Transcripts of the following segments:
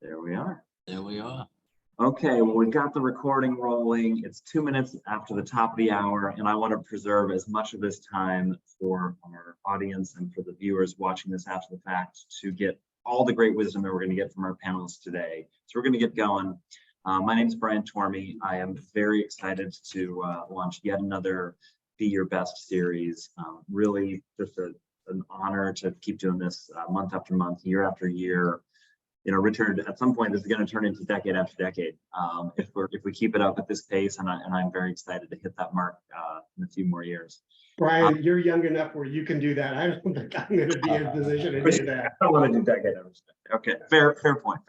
There we are. There we are. Okay, well, we've got the recording rolling. It's 2 minutes after the top of the hour, and I want to preserve as much of this time for our audience and for the viewers watching this after the fact to get all the great wisdom that we're going to get from our panelists today. So we're going to get going. My name is Brian Tormey. I am very excited to launch yet another Be Your Best series. Really just an honor to keep doing this month after month, year after year. You know, Richard, at some point this is going to turn into decade after decade if we keep it up at this pace, and I'm very excited to hit that mark in a few more years. Brian, you're young enough where you can do that. I don't think I'm going to be in a position to do that. I don't want to do decade after decade. Okay, fair point.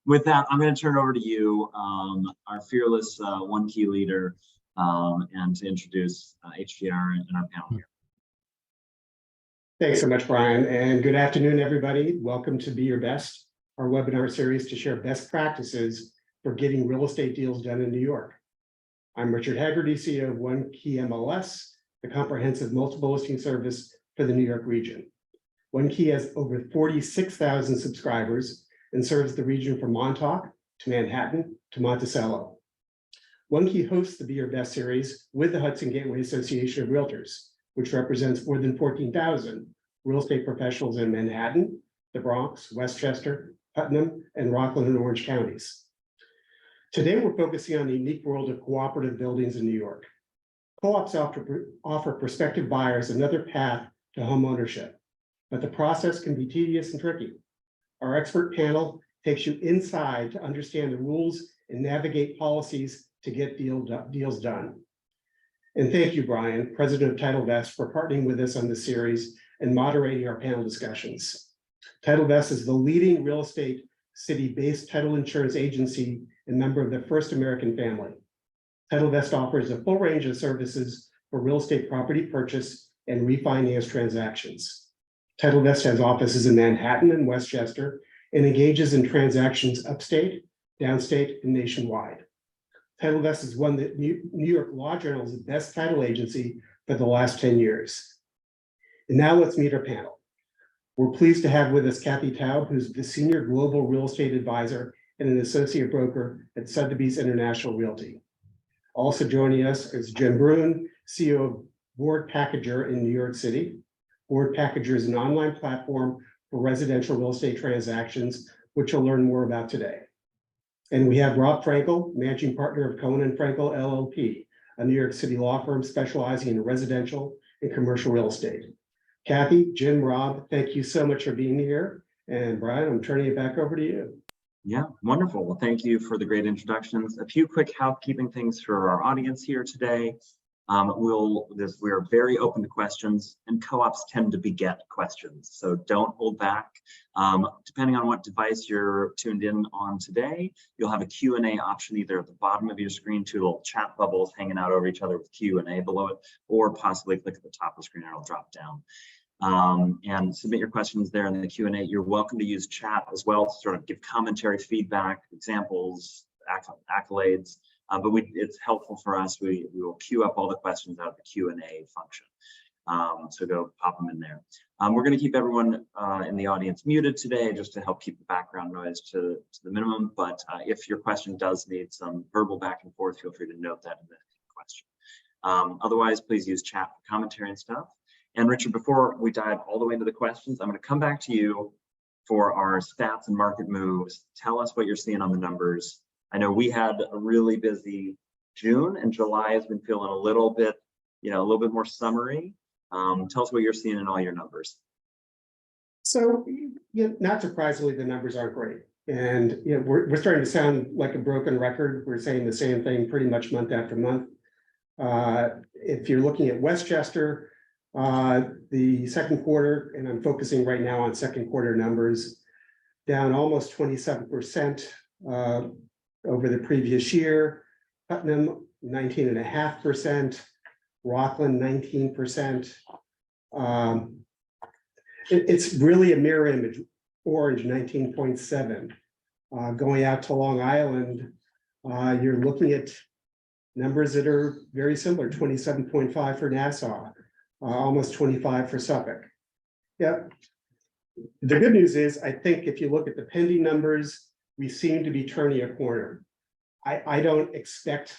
With that, I'm going to turn it over to you, our fearless one key leader, and to introduce HGAR and our panel here. Thanks so much, Brian, and good afternoon, everybody. Welcome to Be Your Best, our webinar series to share best practices for getting real estate deals done in New York. I'm Richard Haggerty, CEO of One Key MLS, the comprehensive multiple listing service for the New York region. One Key has over 46,000 subscribers and serves the region from Montauk to Manhattan to Monticello. One Key hosts the Be Your Best series with the Hudson Gateway Association of Realtors, which represents more than 14,000 real estate professionals in Manhattan, the Bronx, Westchester, Putnam, and Rockland and Orange counties. Today, we're focusing on the unique world of cooperative buildings in New York. Co-ops offer prospective buyers another path to home ownership, but the process can be tedious and tricky. Our expert panel takes you inside to understand the rules and navigate policies to get deals done. And thank you, Brian, President of TitleVest, for partnering with us on this series and moderating our panel discussions. TitleVest is the leading real estate city-based title insurance agency and member of the First American family. TitleVest offers a full range of services for real estate property purchase and refinance transactions. TitleVest has offices in Manhattan and Westchester and engages in transactions upstate, downstate, and nationwide. TitleVest has won the New York Law Journal's best title agency for the last 10 years. And now let's meet our panel. We're pleased to have with us Kathy Taub, who's the Senior Global Real Estate Advisor and an Associate Broker at Sotheby's International Realty. Also joining us is Jim Brune, CEO of Board Packager in New York City. Board Packager is an online platform for residential real estate transactions, which you'll learn more about today. And we have Rob Frankel, Managing Partner of Cohen & Frankel LLP, a New York City law firm specializing in residential and commercial real estate. Kathy, Jim, Rob, thank you so much for being here. And Brian, I'm turning it back over to you. Yeah, wonderful. Well, thank you for the great introductions. A few quick housekeeping things for our audience here today. We are very open to questions, and co-ops tend to beget questions, so don't hold back. Depending on what device you're tuned in on today, you'll have a Q&A option either at the bottom of your screen, two little chat bubbles hanging out over each other with Q&A below it, or possibly click at the top of the screen and it'll drop down. And submit your questions there in the Q&A. You're welcome to use chat as well to sort of give commentary, feedback, examples, accolades. But it's helpful for us. We will queue up all the questions out of the Q&A function. So go pop them in there. We're going to keep everyone in the audience muted today just to help keep the background noise to the minimum. But if your question does need some verbal back and forth, feel free to note that in the question. Otherwise, please use chat for commentary and stuff. And Richard, before we dive all the way into the questions, I'm going to come back to you for our stats and market moves. Tell us what you're seeing on the numbers. I know we had a really busy June, and July has been feeling a little bit more summery. Tell us what you're seeing in all your numbers. So, not surprisingly, the numbers aren't great. And we're starting to sound like a broken record. We're saying the same thing pretty much month after month. If you're looking at Westchester, the second quarter, and I'm focusing right now on second quarter numbers, down almost 27%. Over the previous year. Putnam 19.5%, Rockland 19%. It's really a mirror image. Orange 19.7. Going out to Long Island, you're looking at numbers that are very similar: 27.5 for Nassau, almost 25 for Suffolk. Yep. The good news is, I think if you look at the pending numbers, we seem to be turning a corner. I don't expect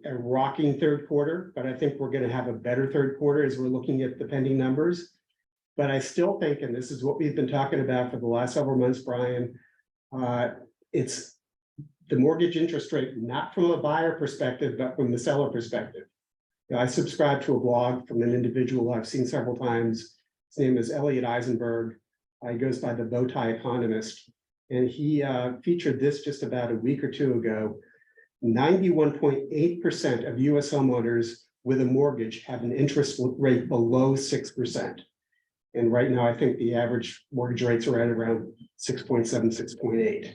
a rocking third quarter, but I think we're going to have a better third quarter as we're looking at the pending numbers. But I still think, and this is what we've been talking about for the last several months, Brian, it's the mortgage interest rate, not from a buyer perspective, but from the seller perspective. You know, I subscribe to a blog from an individual I've seen several times. His name is Elliot Eisenberg. He goes by the Bowtie Economist. And he featured this just about a week or two ago. 91.8% of US homeowners with a mortgage have an interest rate below 6%. And right now, I think the average mortgage rates are at around 6.7,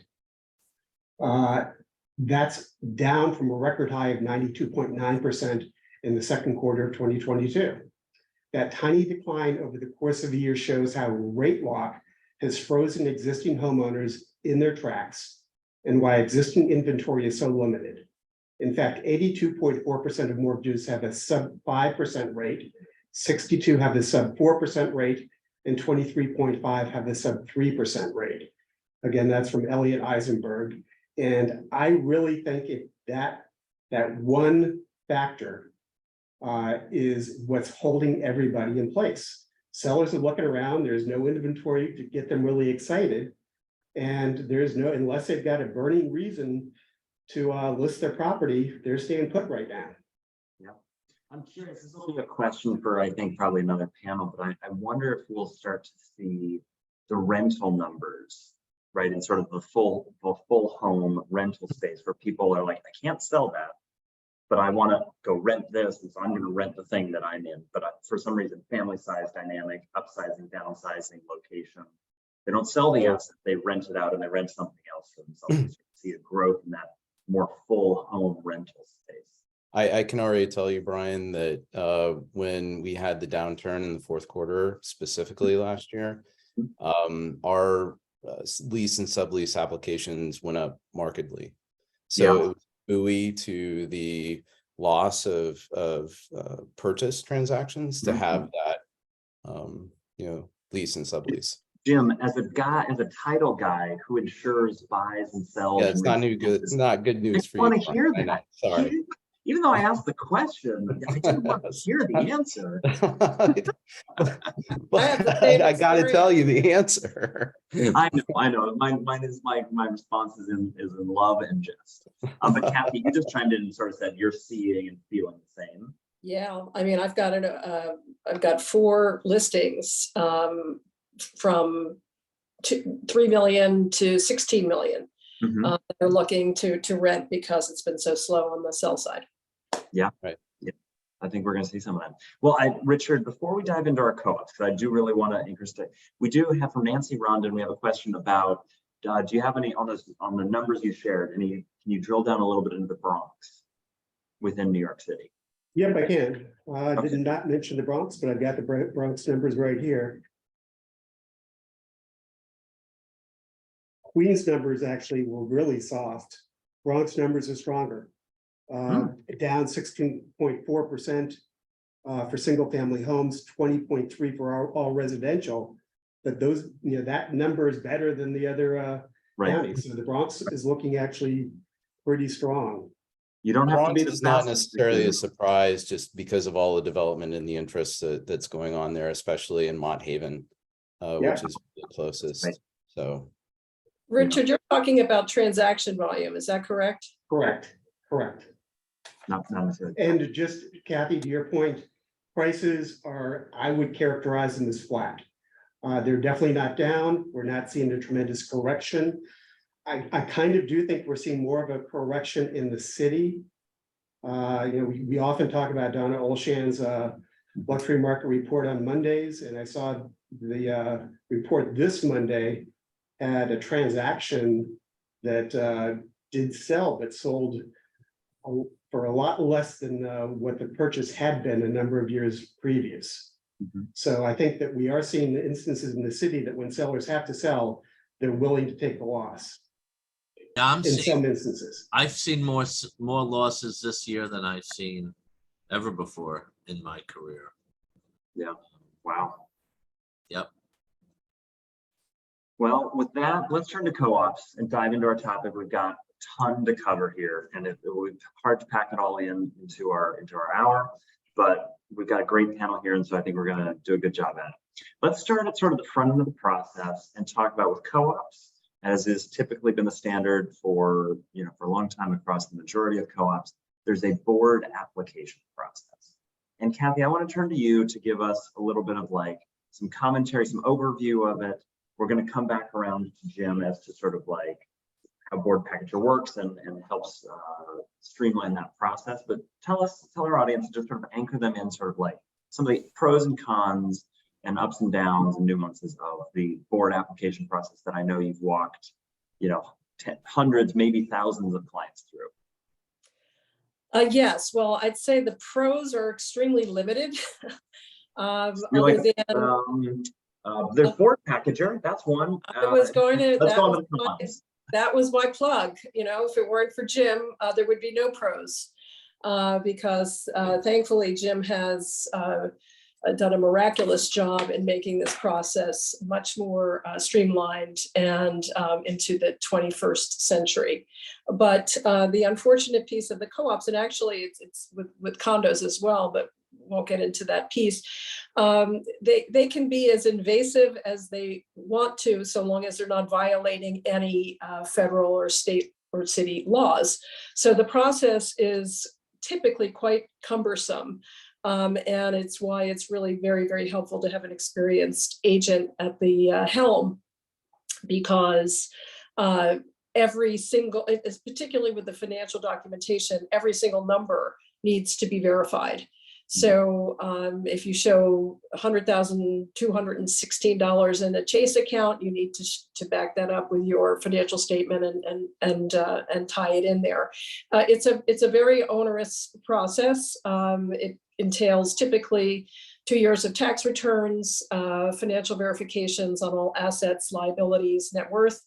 6.8. That's down from a record high of 92.9% in the second quarter of 2022. That tiny decline over the course of a year shows how rate lock has frozen existing homeowners in their tracks and why existing inventory is so limited. In fact, 82.4% of mortgages have a sub 5% rate, 62 have the sub 4% rate, and 23.5 have the sub 3% rate. Again, that's from Elliot Eisenberg. And I really think if that one factor is what's holding everybody in place. Sellers are looking around, there's no inventory to get them really excited. And there's no, unless they've got a burning reason to list their property, they're staying put right now. Yeah, I'm curious, this will be a question for, I think, probably another panel, but I wonder if we'll start to see the rental numbers, right, in sort of the full home rental space where people are like, I can't sell that, but I want to go rent this, and so I'm going to rent the thing that I'm in. But for some reason, family size dynamic, upsizing, downsizing, location, they don't sell the asset, they rent it out and they rent something else for themselves. You see a growth in that more full home rental space. I can already tell you, Brian, that when we had the downturn in the fourth quarter, specifically last year, our lease and sublease applications went up markedly. So it was buoy to the loss of purchase transactions to have that, lease and sublease. Jim, as a title guy who insures, buys and sells. Yeah, it's not new good. It's not good news for you. I want to hear that. Sorry. Even though I asked the question, I didn't want to hear the answer. But I got to tell you the answer. I know. Mine is my response is in love and jest. But Kathy, you just chimed in and sort of said you're seeing and feeling the same. Yeah, I mean, I've got 4 listings from 3 million to 16 million. They're looking to rent because it's been so slow on the sell side. Yeah, right. Yeah, I think we're going to see some of that. Well, Richard, before we dive into our co-ops, because I do really want to interest it, we do have from Nancy Rondon. We have a question about: do you have any on the numbers you shared? Can you drill down a little bit into the Bronx within New York City? Yep, I can. I did not mention the Bronx, but I've got the Bronx numbers right here. Queens numbers actually were really soft. Bronx numbers are stronger. Down 16.4% for single family homes, 20.3% for all residential. But those, that number is better than the other counties. So the Bronx is looking actually pretty strong. You don't have to be It's not necessarily a surprise just because of all the development and the interest that's going on there, especially in Mott Haven, which is the closest. Right. So, Richard, you're talking about transaction volume, is that correct? Correct. Not necessarily. And just, Kathy, to your point, prices are, I would characterize them as flat. They're definitely not down. We're not seeing a tremendous correction. I kind of do think we're seeing more of a correction in the city. We often talk about Donna Olshan's luxury market report on Mondays, and I saw the report this Monday had a transaction that did sell, but sold for a lot less than what the purchase had been a number of years previous. So I think that we are seeing the instances in the city that when sellers have to sell, they're willing to take the loss. Yeah, some instances. I've seen more losses this year than I've seen ever before in my career. Yeah. Wow. Yep. Well, with that, let's turn to co-ops and dive into our topic. We've got a ton to cover here, and it would be hard to pack it all into our hour, but we've got a great panel here, and so I think we're going to do a good job at it. Let's start at sort of the front end of the process and talk about with co-ops, as is typically been the standard for a long time across the majority of co-ops. There's a board application process, and Kathy, I want to turn to you to give us a little bit of like some commentary, some overview of it. We're going to come back around to Jim as to sort of like how board packager works and helps streamline that process. But tell our audience, just sort of anchor them in sort of like some of the pros and cons and ups and downs and nuances of the board application process that I know you've walked, hundreds, maybe thousands of clients through. Yes, well, I'd say the pros are extremely limited. There's board packager, that's one. I was going to, that was my plug. If it weren't for Jim, there would be no pros. Because thankfully Jim has done a miraculous job in making this process much more streamlined and into the 21st century. But the unfortunate piece of the co-ops, and actually it's with condos as well, but won't get into that piece. They can be as invasive as they want to, so long as they're not violating any federal or state or city laws. So the process is typically quite cumbersome. And it's why it's really very, very helpful to have an experienced agent at the helm, because every single, particularly with the financial documentation, every single number needs to be verified. So if you show $100,216 in a Chase account, you need to back that up with your financial statement and tie it in there. It's a very onerous process. It entails typically 2 years of tax returns, financial verifications on all assets, liabilities, net worth,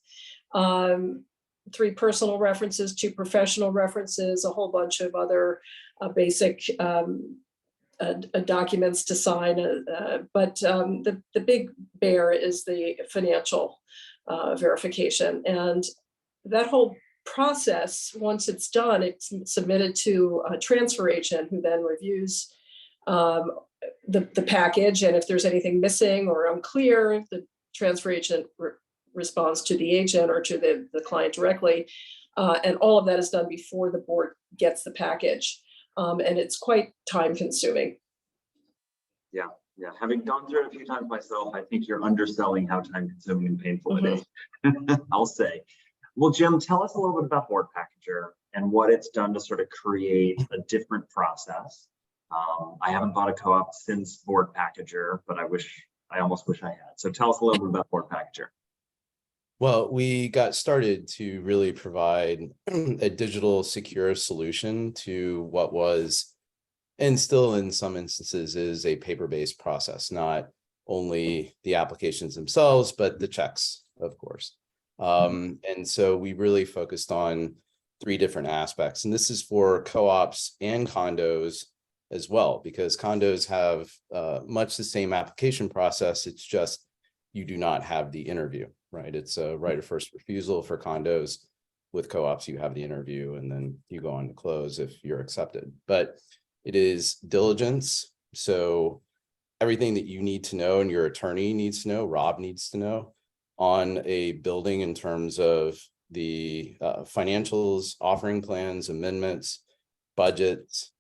3 personal references, 2 professional references, a whole bunch of other basic documents to sign, but the big bear is the financial verification. And that whole process, once it's done, it's submitted to a transfer agent who then reviews the package. And if there's anything missing or unclear, the transfer agent responds to the agent or to the client directly. And all of that is done before the board gets the package. And it's quite time consuming. Yeah. Having gone through it a few times myself, I think you're underselling how time consuming and painful it is. I'll say. Well, Jim, tell us a little bit about Board Packager and what it's done to sort of create a different process. I haven't bought a co-op since Board Packager, but I almost wish I had. So tell us a little bit about Board Packager. Well, we got started to really provide a digital secure solution to what was, and still in some instances is, a paper-based process, not only the applications themselves, but the checks, of course. And so we really focused on 3 different aspects. And this is for co-ops and condos as well, because condos have much the same application process. It's just you do not have the interview, right? It's a right of first refusal for condos. With co-ops, you have the interview and then you go on to close if you're accepted. But it is diligence. So everything that you need to know and your attorney needs to know, Rob needs to know, on a building in terms of the financials, offering plans, amendments, budgets,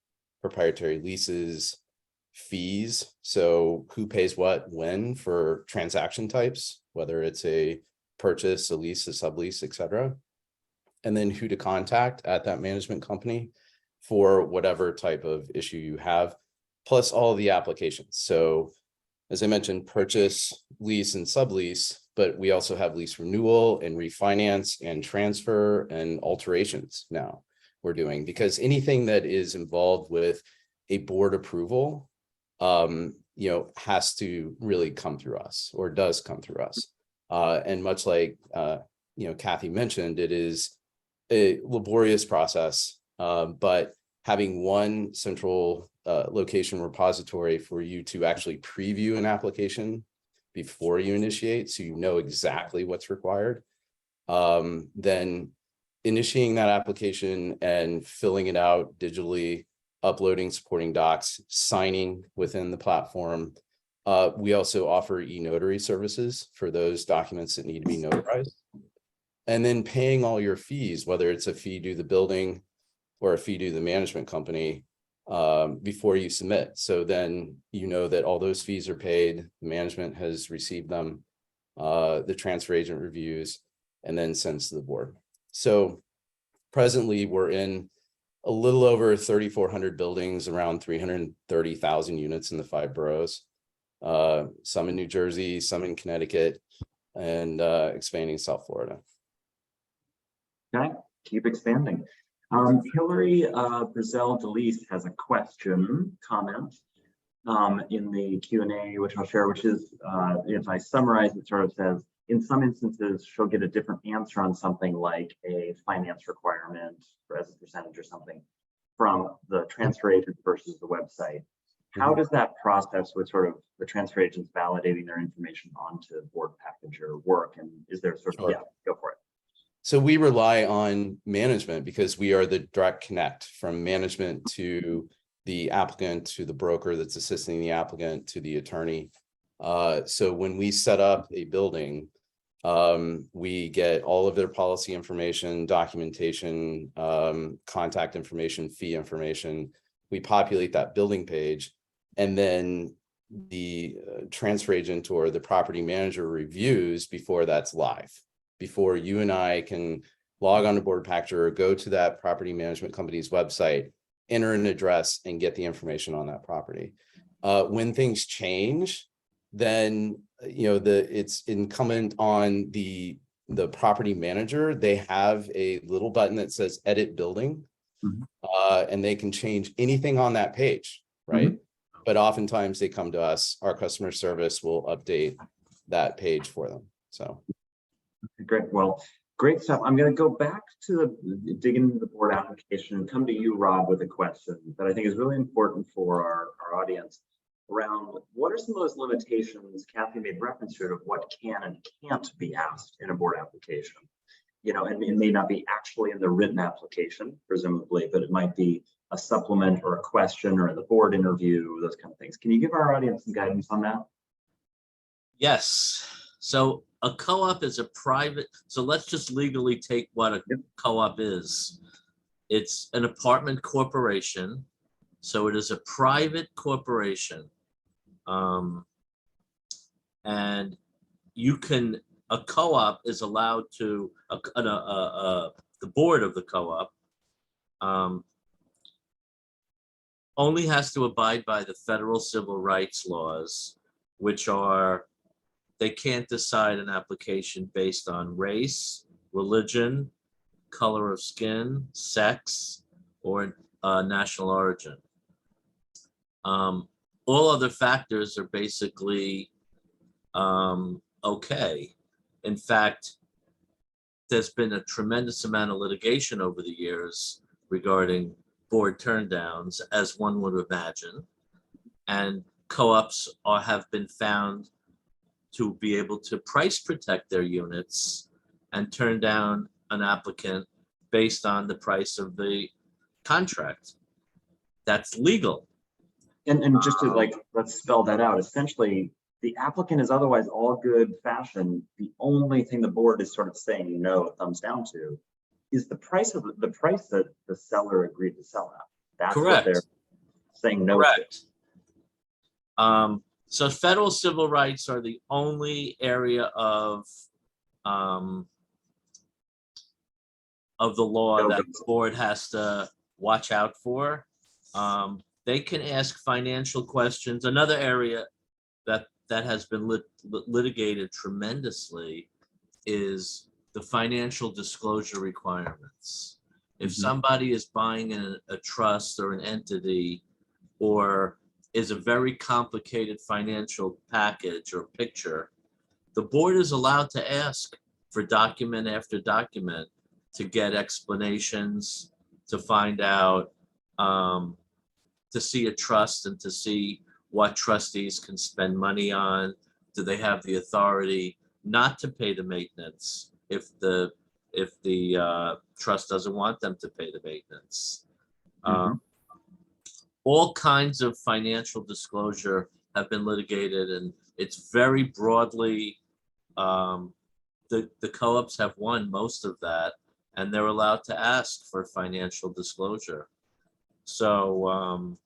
proprietary leases, fees. So who pays what, when for transaction types, whether it's a purchase, a lease, a sublease, etc. And then who to contact at that management company for whatever type of issue you have, plus all of the applications. So as I mentioned, purchase, lease, and sublease, but we also have lease renewal and refinance and transfer and alterations now we're doing, because anything that is involved with a board approval, has to really come through us, or does come through us. And much like, Kathy mentioned, it is a laborious process, but having one central location repository for you to actually preview an application before you initiate, so you know exactly what's required. Then initiating that application and filling it out digitally, uploading supporting docs, signing within the platform. We also offer e-notary services for those documents that need to be notarized. And then paying all your fees, whether it's a fee due the building or a fee due the management company, before you submit. So then you know that all those fees are paid, the management has received them, the transfer agent reviews, and then sends to the board. So presently we're in a little over 3,400 buildings, around 330,000 units in the 5 boroughs, some in New Jersey, some in Connecticut, and expanding South Florida. Okay, keep expanding. Hillary Brazell DeLeese has a comment in the Q&A, which I'll share, which is, if I summarize, it sort of says, in some instances, she'll get a different answer on something like a finance requirement or as a percentage or something from the transfer agent versus the website. How does that process with sort of the transfer agents validating their information onto board package or work? And is there sort of, Sure. yeah, go for it. So we rely on management because we are the direct connect from management to the applicant, to the broker that's assisting the applicant, to the attorney. So when we set up a building, we get all of their policy information, documentation, contact information, fee information. We populate that building page, and then the transfer agent or the property manager reviews before that's live. Before you and I can log on to Board Packager or go to that property management company's website, enter an address, and get the information on that property. When things change, then it's incumbent on the property manager. They have a little button that says edit building, and they can change anything on that page, right? But oftentimes they come to us, our customer service will update that page for them. So. Great. Well, great stuff. I'm going to go back to dig into the board application and come to you, Rob, with a question that I think is really important for our audience around what are some of those limitations Kathy made reference to of what can and can't be asked in a board application. And it may not be actually in the written application, presumably, but it might be a supplement or a question or in the board interview, those kind of things. Can you give our audience some guidance on that? Yes. So a co-op is a private, so let's just legally take what a co-op is. It's an apartment corporation. So it is a private corporation. And a co-op is allowed to, the board of the co-op only has to abide by the federal civil rights laws, which are, they can't decide an application based on race, religion, color of skin, sex, or national origin. All other factors are basically okay. In fact, there's been a tremendous amount of litigation over the years regarding board turndowns, as one would imagine, and co-ops have been found to be able to price protect their units and turn down an applicant based on the price of the contract. That's legal. And just to let's spell that out. Essentially, the applicant is otherwise all good fashion. The only thing the board is sort of saying no, thumbs down to, is the price that the seller agreed to sell at. That's correct. What they're saying no correct. to. So federal civil rights are the only area of the law that the board has to watch out for. They can ask financial questions. Another area that has been litigated tremendously is the financial disclosure requirements. If somebody is buying a trust or an entity, or is a very complicated financial package or picture, the board is allowed to ask for document after document to get explanations, to find out, to see a trust and to see what trustees can spend money on, do they have the authority not to pay the maintenance if the trust doesn't want them to pay the maintenance? All kinds of financial disclosure have been litigated, and it's very broadly, the co-ops have won most of that, and they're allowed to ask for financial disclosure. So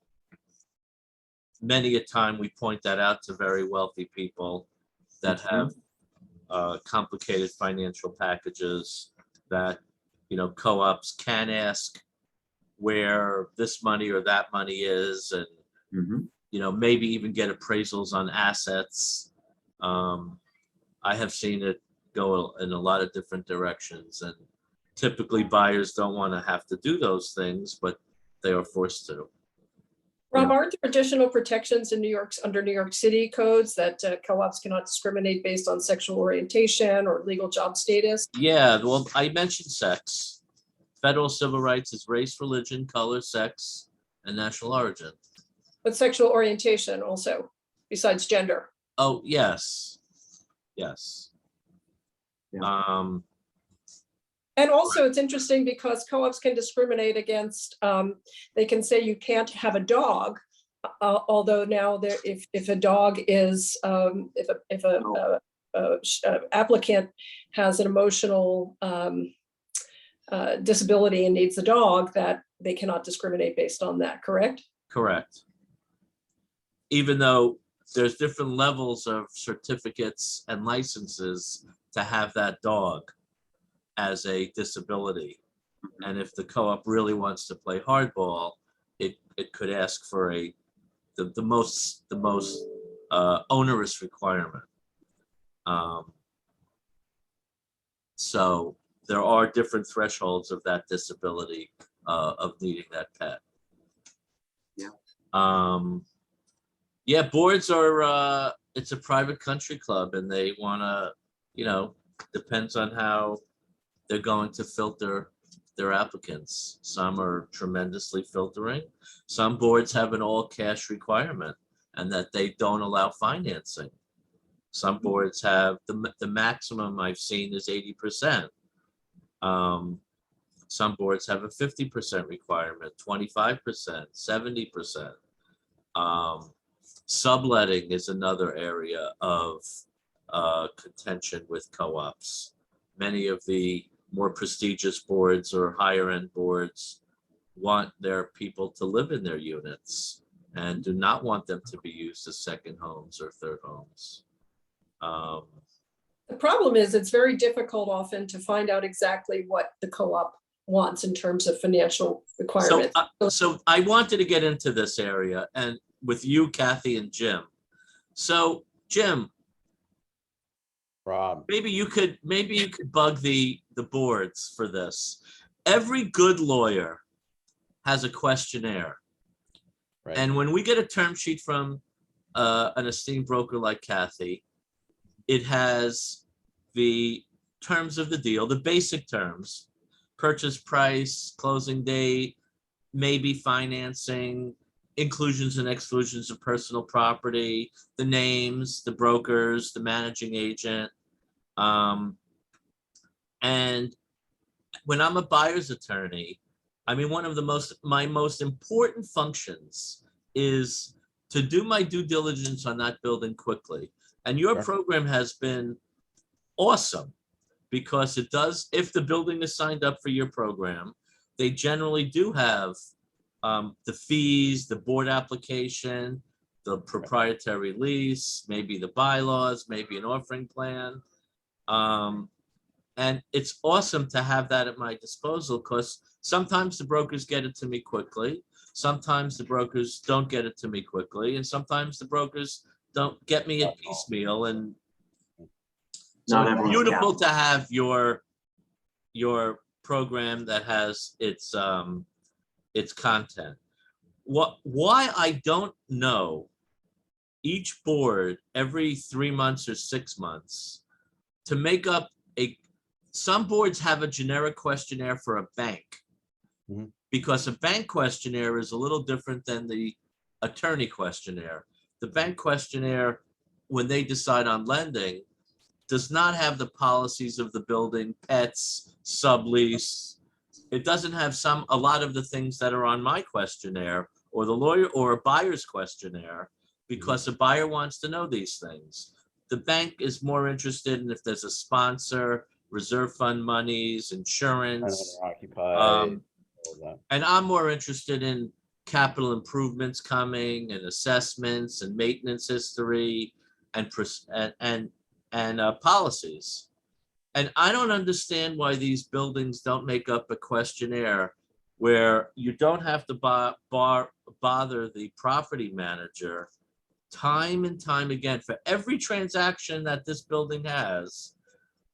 many a time we point that out to very wealthy people that have complicated financial packages, that, you know, co-ops can ask where this money or that money is, and you know, maybe even get appraisals on assets. I have seen it go in a lot of different directions, and typically buyers don't want to have to do those things, but they are forced to. Rob, aren't there additional protections in under New York City codes that co-ops cannot discriminate based on sexual orientation or legal job status? Yeah, well, I mentioned sex. Federal civil rights is race, religion, color, sex, and national origin. But sexual orientation also, besides gender. Oh, yes. Yes. Yeah. And also it's interesting because co-ops can discriminate against, they can say you can't have a dog, although now there, if a dog is, if a applicant has an emotional disability and needs a dog, that they cannot discriminate based on that, correct? Correct. Even though there's different levels of certificates and licenses to have that dog as a disability. And if the co-op really wants to play hardball, it could ask for the most onerous requirement. So there are different thresholds of that disability, of needing that pet. Yeah. Yeah, boards are, it's a private country club, and they want to, you know, depends on how they're going to filter their applicants. Some are tremendously filtering. Some boards have an all cash requirement and that they don't allow financing. Some boards have the maximum I've seen is 80%. Some boards have a 50% requirement, 25%, 70%. Subletting is another area of contention with co-ops. Many of the more prestigious boards or higher end boards want their people to live in their units and do not want them to be used as second homes or third homes. The problem is it's very difficult often to find out exactly what the co-op wants in terms of financial requirements. So I wanted to get into this area, and with you, Kathy, and Jim. So Jim, Rob, maybe you could bug the boards for this. Every good lawyer has a questionnaire. right? And when we get a term sheet from an esteemed broker like Kathy, it has the terms of the deal, the basic terms: purchase price, closing date, maybe financing, inclusions and exclusions of personal property, the names, the brokers, the managing agent. And when I'm a buyer's attorney, I mean, one of my most important functions is to do my due diligence on that building quickly. And your program has been awesome, because it does, if the building is signed up for your program, they generally do have the fees, the board application, the proprietary lease, maybe the bylaws, maybe an offering plan. And it's awesome to have that at my disposal, because sometimes the brokers get it to me quickly. Sometimes the brokers don't get it to me quickly. And sometimes the brokers don't get me at piecemeal. And so it's beautiful to have your program that has its content. Why I don't know, each board every 3 months or 6 months to make up some boards have a generic questionnaire for a bank, because a bank questionnaire is a little different than the attorney questionnaire. The bank questionnaire when they decide on lending, does not have the policies of the building, pets, sublease. It doesn't have a lot of the things that are on my questionnaire or the lawyer or a buyer's questionnaire, because a buyer wants to know these things. The bank is more interested in if there's a sponsor, reserve fund monies, insurance. Occupied, all that. And I'm more interested in capital improvements coming and assessments and maintenance history and policies. And I don't understand why these buildings don't make up a questionnaire where you don't have to bother the property manager time and time again. For every transaction that this building has,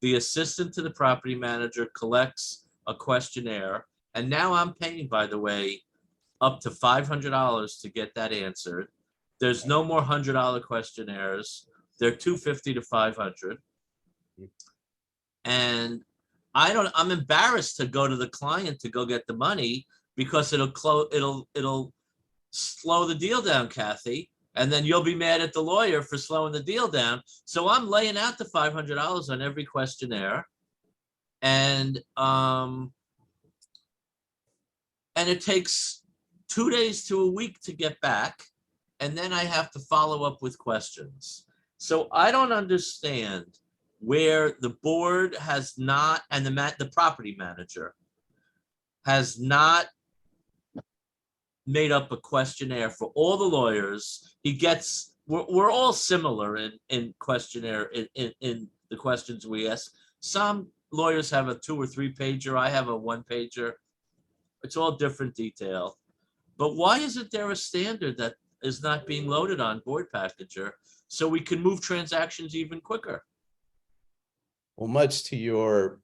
the assistant to the property manager collects a questionnaire. And now I'm paying, by the way, up to $500 to get that answered. There's no more $100 questionnaires. They're $250 to $500. And I'm embarrassed to go to the client to go get the money, because it'll slow the deal down, Kathy. And then you'll be mad at the lawyer for slowing the deal down. So I'm laying out the $500 on every questionnaire. And it takes 2 days to a week to get back. And then I have to follow up with questions. So I don't understand where the board has not, and the property manager has not made up a questionnaire for all the lawyers. We're all similar in questionnaire, in the questions we ask. Some lawyers have a 2 or 3 pager. I have a 1 pager. It's all different detail. But why isn't there a standard that is not being loaded on Board Packager so we can move transactions even quicker? Well, much to your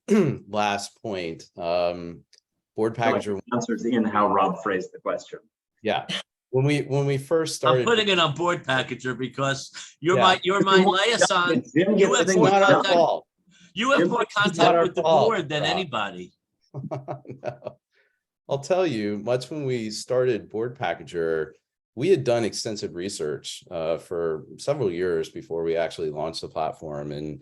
last point, Board Packager Answers in how Rob phrased the question. Yeah. When we first started, I'm putting it on Board Packager because you're my liaison. You have it's more not our contact. fault. You have more contact with the board than anybody. No. I'll tell you, much when we started Board Packager, we had done extensive research for several years before we actually launched the platform in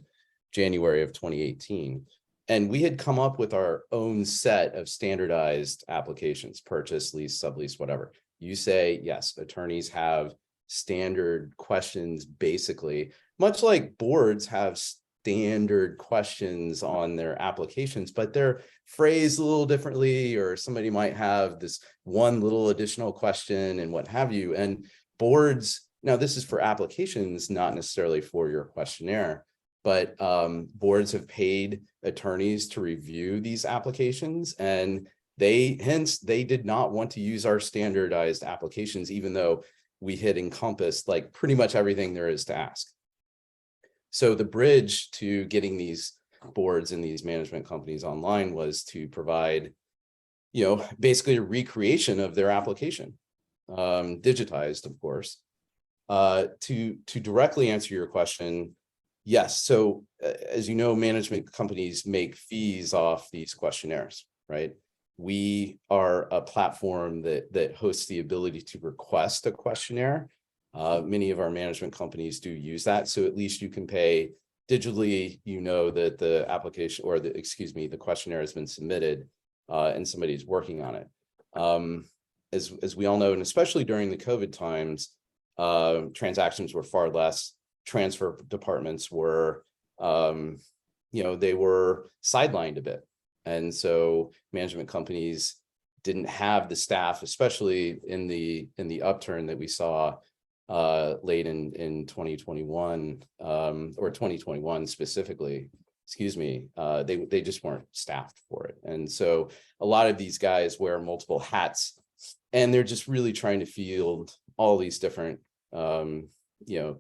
January of 2018. And we had come up with our own set of standardized applications: purchase, lease, sublease, whatever. You say, yes, attorneys have standard questions, basically, much like boards have standard questions on their applications, but they're phrased a little differently, or somebody might have this one little additional question and what have you. And boards, now this is for applications, not necessarily for your questionnaire, but boards have paid attorneys to review these applications, and they did not want to use our standardized applications, even though we had encompassed like pretty much everything there is to ask. So the bridge to getting these boards and these management companies online was to provide, basically a recreation of their application, digitized, of course. To directly answer your question, yes. So as you know, management companies make fees off these questionnaires, right? We are a platform that hosts the ability to request a questionnaire. Many of our management companies do use that. So at least you can pay digitally, that the application, or the questionnaire has been submitted and somebody's working on it. As we all know, and especially during the COVID times, transactions were far less. Transfer departments were, they were sidelined a bit. And so management companies didn't have the staff, especially in the upturn that we saw late in 2021 or 2021 specifically, they just weren't staffed for it. And so a lot of these guys wear multiple hats, and they're just really trying to field all these different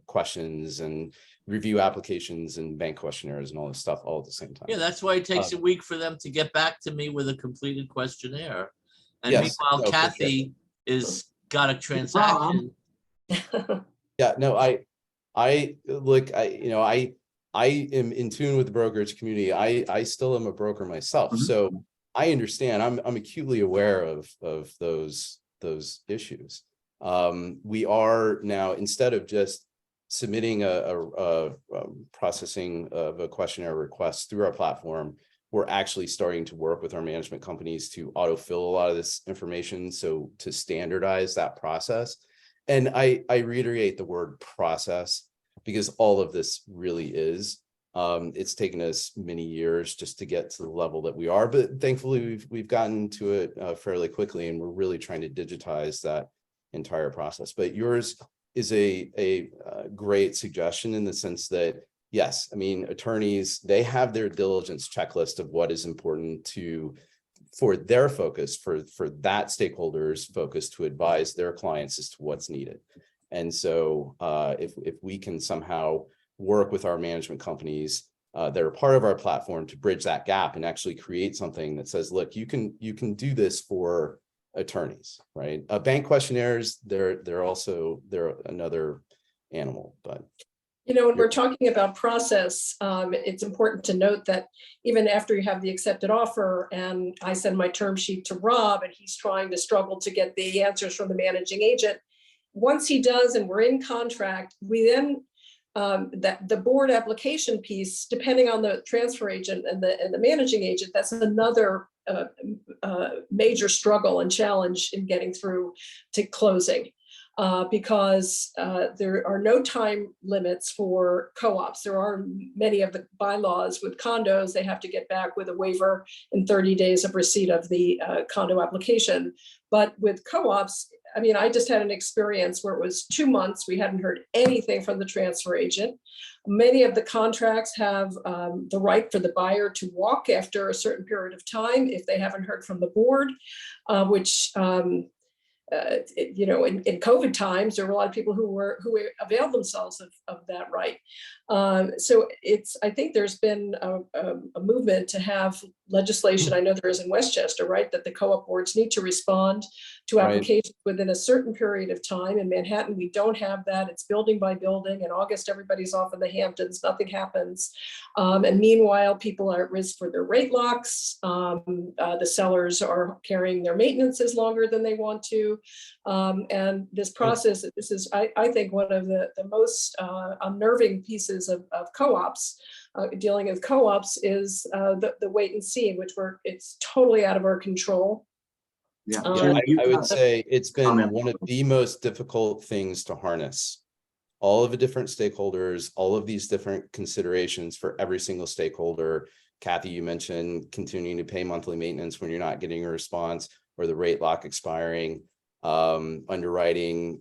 questions and review applications and bank questionnaires and all this stuff all at the same time. Yeah, that's why it takes a week for them to get back to me with a completed questionnaire. And yes, meanwhile, Kathy is got a transaction. Yeah, no, I am in tune with the brokerage community. I still am a broker myself, so I understand. I'm acutely aware of those issues. We are now, instead of just submitting a processing of a questionnaire request through our platform, we're actually starting to work with our management companies to autofill a lot of this information. So to standardize that process. And I reiterate the word process because all of this really is. It's taken us many years just to get to the level that we are, but thankfully we've gotten to it fairly quickly, and we're really trying to digitize that entire process. But yours is a great suggestion in the sense that, yes, I mean, attorneys, they have their diligence checklist of what is important for their focus, for that stakeholder's focus to advise their clients as to what's needed. And so if we can somehow work with our management companies that are part of our platform to bridge that gap and actually create something that says, look, you can do this for attorneys, right? Bank questionnaires, they're another animal, but. When we're talking about process, it's important to note that even after you have the accepted offer and I send my term sheet to Rob and he's trying to struggle to get the answers from the managing agent, once he does and we're in contract, we then that the board application piece, depending on the transfer agent and the managing agent, that's another major struggle and challenge in getting through to closing. Because there are no time limits for co-ops. There are many of the bylaws with condos, they have to get back with a waiver in 30 days of receipt of the condo application. But with co-ops, I mean, I just had an experience where it was 2 months, we hadn't heard anything from the transfer agent. Many of the contracts have the right for the buyer to walk after a certain period of time if they haven't heard from the board, which in COVID times, there were a lot of people who availed themselves of that right. So I think there's been a movement to have legislation. I know there is in Westchester, right, that the co-op boards need to respond to applications within a certain period of time. In Manhattan, we don't have that. It's building by building. In August, everybody's off in the Hamptons, nothing happens. And meanwhile, people are at risk for their rate locks. The sellers are carrying their maintenances longer than they want to. And this process, this is, I think, one of the most unnerving pieces of co-ops, dealing with co-ops is the wait and see, which it's totally out of our control. Yeah, I would say it's been one of the most difficult things to harness. All of the different stakeholders, all of these different considerations for every single stakeholder. Kathy, you mentioned continuing to pay monthly maintenance when you're not getting a response, or the rate lock expiring, underwriting,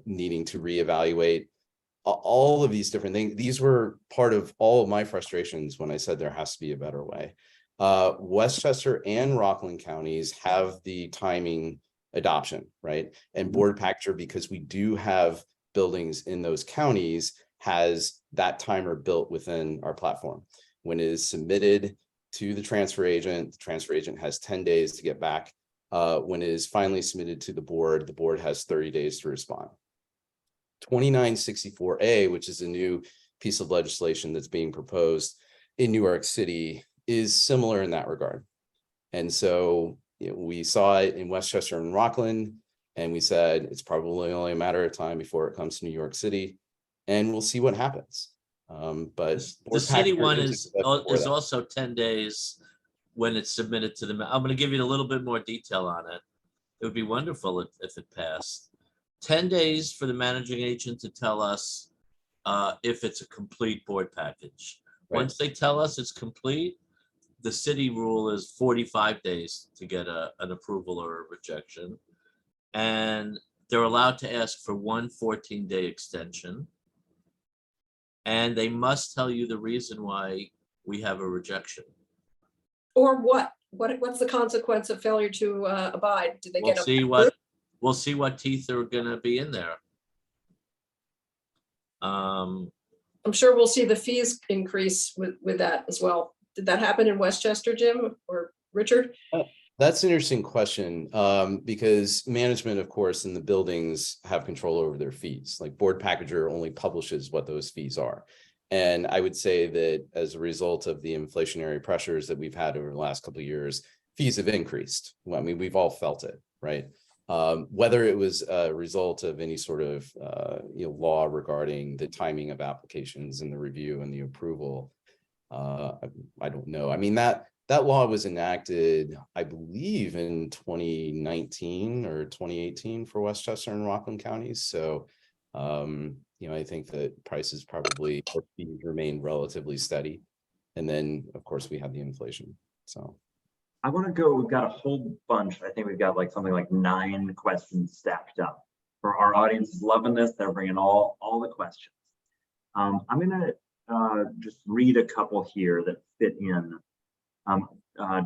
needing to reevaluate. All of these different things. These were part of all of my frustrations when I said there has to be a better way. Westchester and Rockland counties have the timing adoption, right? And board packager, because we do have buildings in those counties, has that timer built within our platform. When it is submitted to the transfer agent has 10 days to get back. When it is finally submitted to the board has 30 days to respond. 2964A, which is a new piece of legislation that's being proposed in New York City, is similar in that regard. And so we saw it in Westchester and Rockland, and we said it's probably only a matter of time before it comes to New York City, and we'll see what happens. But the city one is also 10 days when it's submitted to them. I'm going to give you a little bit more detail on it. It would be wonderful if it passed. 10 days for the managing agent to tell us if it's a complete board package. Right. Once they tell us it's complete, the city rule is 45 days to get an approval or a rejection. And they're allowed to ask for one 14-day extension. And they must tell you the reason why we have a rejection. Or what? What's the consequence of failure to abide? Do they get We'll see what teeth are going to be in there. I'm sure we'll see the fees increase with that as well. Did that happen in Westchester, Jim or Richard? That's an interesting question, because management, of course, in the buildings have control over their fees. Like board packager only publishes what those fees are. And I would say that as a result of the inflationary pressures that we've had over the last couple of years, fees have increased. Well, I mean, we've all felt it, right? Whether it was a result of any sort of law regarding the timing of applications and the review and the approval, I don't know. I mean, that law was enacted, I believe, in 2019 or 2018 for Westchester and Rockland counties. So, I think that prices probably or fees remain relatively steady. And then, of course, we have the inflation. So I want to go, we've got a whole bunch. I think we've got like something like 9 questions stacked up. For our audience is loving this. They're bringing all the questions. I'm going to just read a couple here that fit in.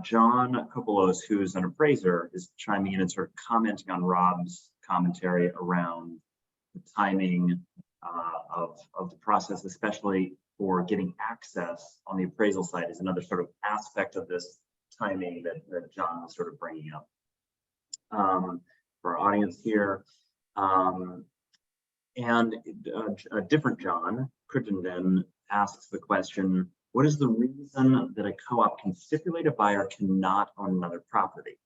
John Copolos, who's an appraiser, is chiming in and sort of commenting on Rob's commentary around the timing of the process, especially for getting access on the appraisal side, is another sort of aspect of this timing that John was sort of bringing up. For our audience here, and a different John Crittenden asks the question, what is the reason that a co-op can stipulate a buyer cannot own another property?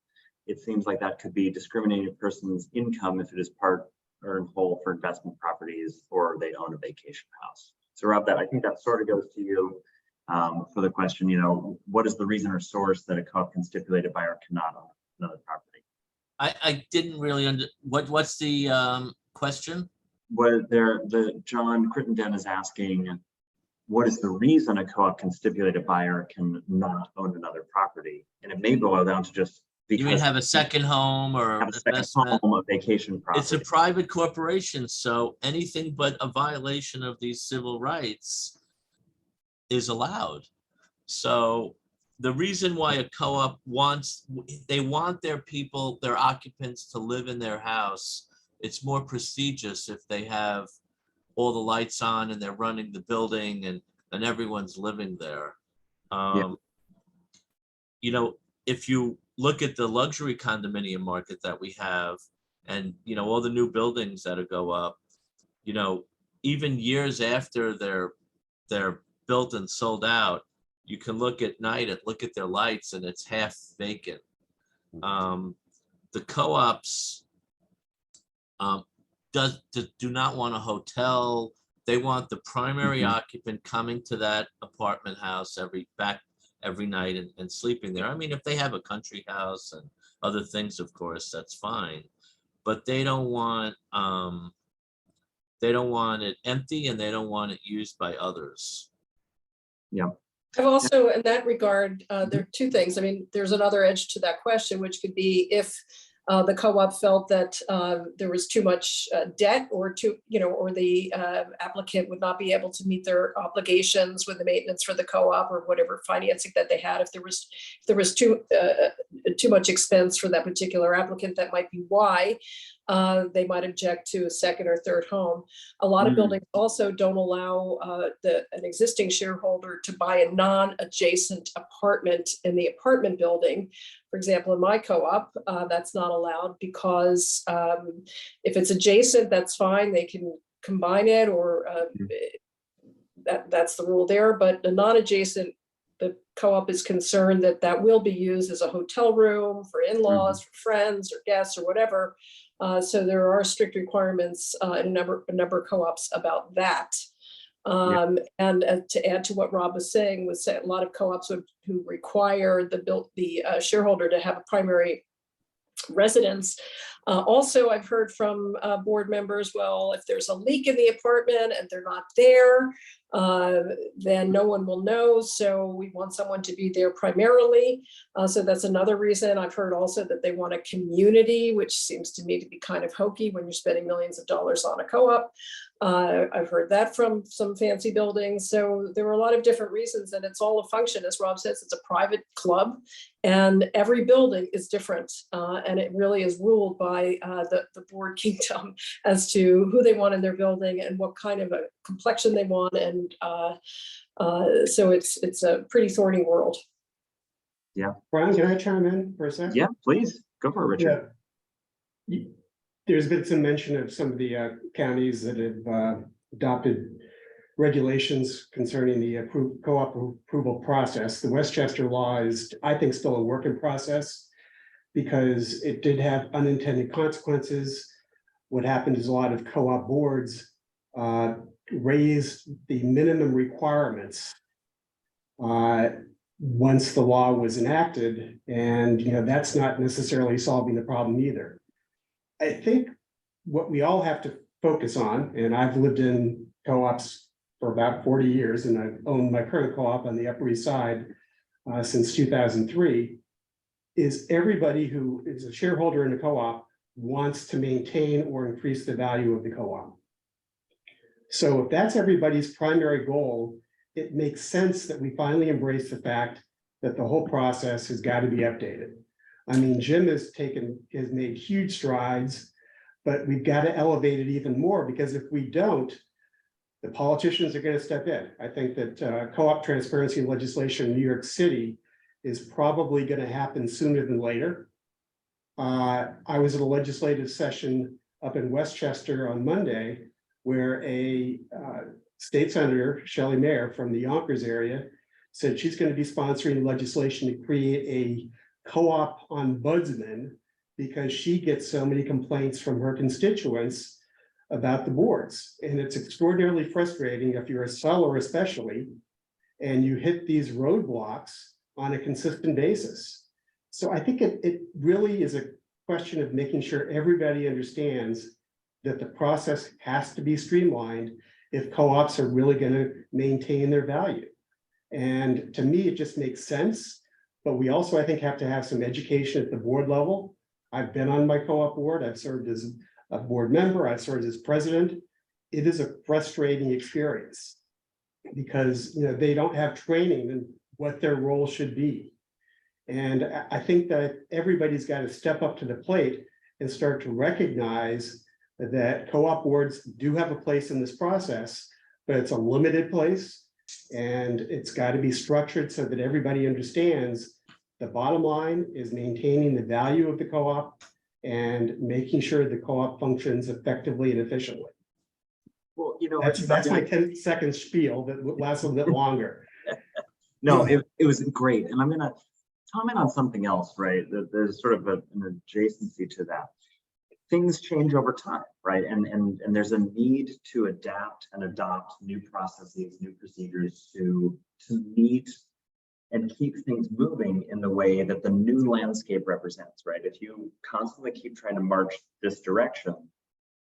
It seems like that could be discriminating a person's income if it is part or in whole for investment properties or they own a vacation house. So Rob, I think that sort of goes to you for the question, what is the reason or source that a co-op can stipulate a buyer cannot own another property? I didn't really what's the question? John Crittenden is asking, what is the reason a co-op can stipulate a buyer can not own another property? And it may boil down to just because You mean have a second home or have a second home, a vacation property. It's a private corporation, so anything but a violation of these civil rights is allowed. So the reason why a co-op they want their people, their occupants to live in their house. It's more prestigious if they have all the lights on and they're running the building and everyone's living there. If you look at the luxury condominium market that we have and, all the new buildings that go up, even years after they're built and sold out, you can look at night and look at their lights and it's half vacant. The co-ops do not want a hotel. They want the primary occupant coming to that apartment house every night and sleeping there. I mean, if they have a country house and other things, of course, that's fine. But they don't want it empty and they don't want it used by others. Yeah. I've also, in that regard, there are 2 things. I mean, there's another edge to that question, which could be if the co-op felt that there was too much debt or the applicant would not be able to meet their obligations with the maintenance for the co-op or whatever financing that they had. If there was too much expense for that particular applicant, that might be why they might object to a second or third home. A lot of buildings also don't allow an existing shareholder to buy a non-adjacent apartment in the apartment building. For example, in my co-op, that's not allowed because if it's adjacent, that's fine. They can combine it or that's the rule there. But the non-adjacent, the co-op is concerned that will be used as a hotel room for in-laws, for friends or guests or whatever. So there are strict requirements in a number of co-ops about that. And to add to what Rob was saying, a lot of co-ops who require the shareholder to have a primary residence. Also, I've heard from board members, well, if there's a leak in the apartment and they're not there, then no one will know. So we want someone to be there primarily. So that's another reason. I've heard also that they want a community, which seems to me to be kind of hokey when you're spending millions of dollars on a co-op. I've heard that from some fancy buildings. So there were a lot of different reasons, and it's all a function, as Rob says, it's a private club and every building is different. And it really is ruled by the board kingdom as to who they want in their building and what kind of a complexion they want. And so it's a pretty thorny world. Yeah. Brian, can I chime in for a second? Yeah, please go for it, Richard. Yeah. There's been some mention of some of the counties that have adopted regulations concerning the co-op approval process. The Westchester law is, I think, still a work in process. because it did have unintended consequences. What happened is a lot of co-op boards raised the minimum requirements once the law was enacted, and that's not necessarily solving the problem either. I think what we all have to focus on, and I've lived in co-ops for about 40 years, and I've owned my current co-op on the Upper East Side since 2003, is everybody who is a shareholder in a co-op wants to maintain or increase the value of the co-op. So if that's everybody's primary goal, it makes sense that we finally embrace the fact that the whole process has got to be updated. I mean, Jim has made huge strides, but we've got to elevate it even more, because if we don't, the politicians are going to step in. I think that co-op transparency legislation in New York City is probably going to happen sooner than later. I was at a legislative session up in Westchester on Monday, where a state senator, Shelley Mayer from the Yonkers area, said she's going to be sponsoring legislation to create a co-op ombudsman, because she gets so many complaints from her constituents about the boards. And it's extraordinarily frustrating if you're a seller especially, and you hit these roadblocks on a consistent basis. So I think it really is a question of making sure everybody understands that the process has to be streamlined if co-ops are really going to maintain their value. And to me, it just makes sense. But we also, I think, have to have some education at the board level. I've been on my co-op board. I've served as a board member. I've served as president. It is a frustrating experience because they don't have training in what their role should be. And I think that everybody's got to step up to the plate and start to recognize that co-op boards do have a place in this process, but it's a limited place, and it's got to be structured so that everybody understands the bottom line is maintaining the value of the co-op and making sure the co-op functions effectively and efficiently. Well, that's my 10-second spiel that lasts a little bit longer. No, it was great. And I'm going to comment on something else, right? There's sort of an adjacency to that. Things change over time, right? And there's a need to adapt and adopt new processes, new procedures to meet and keep things moving in the way that the new landscape represents, right? If you constantly keep trying to march this direction